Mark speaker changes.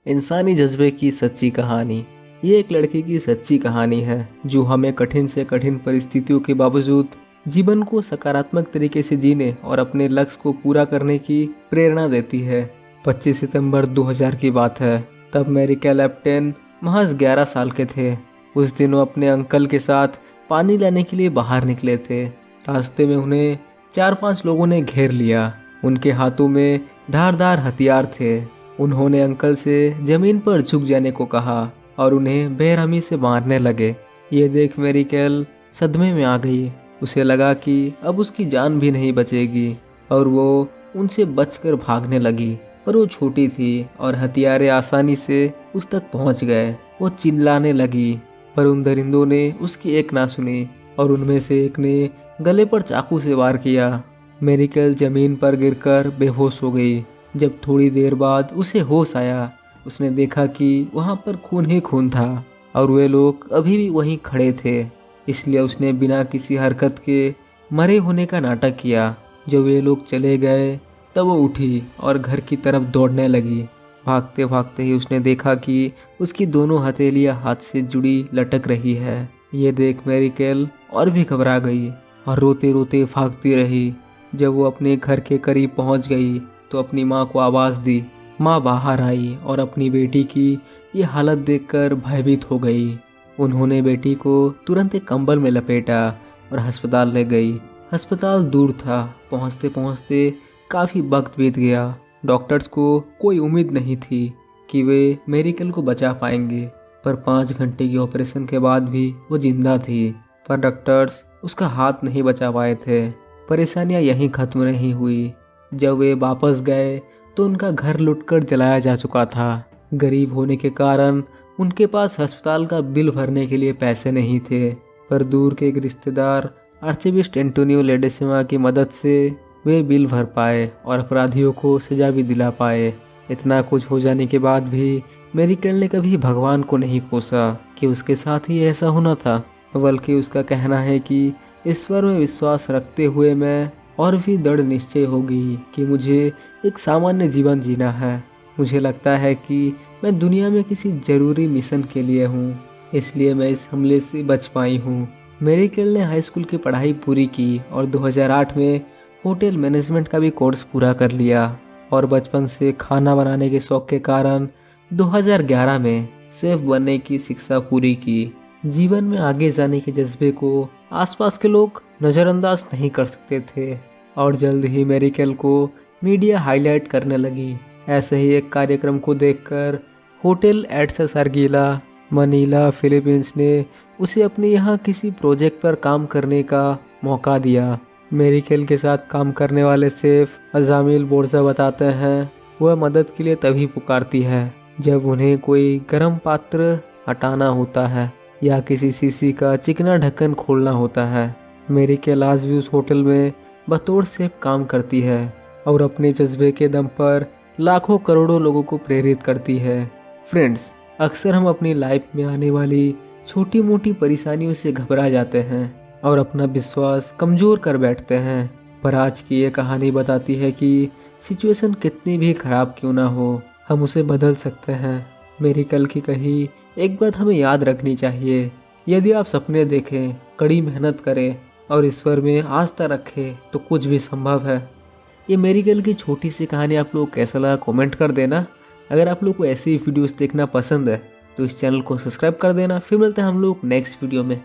Speaker 1: इंसानी जज्बे की सच्ची कहानी। ये एक लड़की की सच्ची कहानी है जो हमें कठिन से कठिन परिस्थितियों के बावजूद जीवन को सकारात्मक तरीके से जीने और अपने लक्ष्य को पूरा करने की प्रेरणा देती है। 25 सितंबर 2000 की बात है। तब मेरिका लेप्टेन महज 11 साल के थे। उस दिन वो अपने अंकल के साथ पानी लाने के लिए बाहर निकले थे। रास्ते में उन्हें 4-5 लोगों ने घेर लिया। उनके हाथों में धारदार हथियार थे। उन्होंने अंकल से जमीन पर झुक जाने को कहा और उन्हें बेरहमी से मारने लगे। ये देख मेरिकेल सदमे में आ गई। उसे लगा कि अब उसकी जान भी नहीं बचेगी और वो उनसे बचकर भागने लगी। पर वो छोटी थी और हथियारे आसानी से उस तक पहुंच गए। वो चिल्लाने लगी पर उन दरिंदों ने उसकी एक ना सुनी और उनमें से एक ने गले पर चाकू से वार किया। मेरिकेल जमीन पर गिरकर बेहोश हो गई। जब थोड़ी देर बाद उसे होश आया, उसने देखा कि वहाँ पर खून ही खून था और वे लोग अभी भी वहीं खड़े थे। इसलिए उसने बिना किसी हरकत के मरे होने का नाटक किया। जब वे लोग चले गए तब वो उठी और घर की तरफ दौड़ने लगी। भागते भागते ही उसने देखा कि उसकी दोनों हथेलियां हाथ से जुड़ी लटक रही है। ये देख मेरिकेल और भी घबरा गई और रोते रोते भागती रही। जब वो अपने घर के करीब पहुंच गई तो अपनी माँ को आवाज़ दी। माँ बाहर आई और अपनी बेटी की ये हालत देखकर भयभीत हो गई। उन्होंने बेटी को तुरंत एक कंबल में लपेटा और अस्पताल ले गई। अस्पताल दूर था। पहुँचते पहुँचते काफ़ी वक्त बीत गया। डॉक्टर्स को कोई उम्मीद नहीं थी कि वे मेरिकेल को बचा पाएंगे, पर 5 घंटे की ऑपरेशन के बाद भी वो जिंदा थी। पर डॉक्टर्स उसका हाथ नहीं बचा पाए थे। परेशानियां यहीं खत्म नहीं हुई। जब वे वापस गए तो उनका घर लुटकर जलाया जा चुका था। गरीब होने के कारण उनके पास अस्पताल का बिल भरने के लिए पैसे नहीं थे, पर दूर के एक रिश्तेदार आर्चबिशप एंटोनियो लेडेसिमा की मदद से वे बिल भर पाए और अपराधियों को सजा भी दिला पाए। इतना कुछ हो जाने के बाद भी मेरिकेल ने कभी भगवान को नहीं कोसा कि उसके साथ ही ऐसा होना था, बल्कि उसका कहना है कि ईश्वर में विश्वास रखते हुए मैं और भी दृढ़ निश्चय होगी कि मुझे एक सामान्य जीवन जीना है। मुझे लगता है कि मैं दुनिया में किसी जरूरी मिशन के लिए हूँ, इसलिए मैं इस हमले से बच पाई हूँ। मेरिकेल ने हाई स्कूल की पढ़ाई पूरी की और 2008 में होटल मैनेजमेंट का भी कोर्स पूरा कर लिया और बचपन से खाना बनाने के शौक के कारण 2011 में शेफ बनने की शिक्षा पूरी की। जीवन में आगे जाने के जज्बे को आसपास के लोग नज़रअंदाज नहीं कर सकते थे और जल्द ही मेरिकेल को मीडिया हाईलाइट करने लगी। ऐसे ही एक कार्यक्रम को देखकर होटल एड्स अर्गीला मनीला फिलीपींस ने उसे अपने यहाँ किसी प्रोजेक्ट पर काम करने का मौका दिया। मेरिकेल के साथ काम करने वाले शेफ अजामिल बोर्जा बताते हैं वह मदद के लिए तभी पुकारती है जब उन्हें कोई गर्म पात्र हटाना होता है या किसी शीशी का चिकना ढक्कन खोलना होता है। मेरिकेल आज भी उस होटल में बतौर शेफ काम करती है और अपने जज्बे के दम पर लाखों करोड़ों लोगों को प्रेरित करती है। फ्रेंड्स, अक्सर हम अपनी लाइफ में आने वाली छोटी मोटी परेशानियों से घबरा जाते हैं और अपना विश्वास कमज़ोर कर बैठते हैं, पर आज की ये कहानी बताती है कि सिचुएशन कितनी भी खराब क्यों ना हो, हम उसे बदल सकते हैं। मेरिकेल की कही एक बात हमें याद रखनी चाहिए, यदि आप सपने देखें, कड़ी मेहनत करें और ईश्वर में आस्था रखें तो कुछ भी संभव है। ये मेरिकेल की छोटी सी कहानी आप लोग कैसा लगा कमेंट कर देना। अगर आप लोग को ऐसी वीडियोस देखना पसंद है तो इस चैनल को सब्सक्राइब कर देना। फिर मिलते हैं हम लोग नेक्स्ट वीडियो में।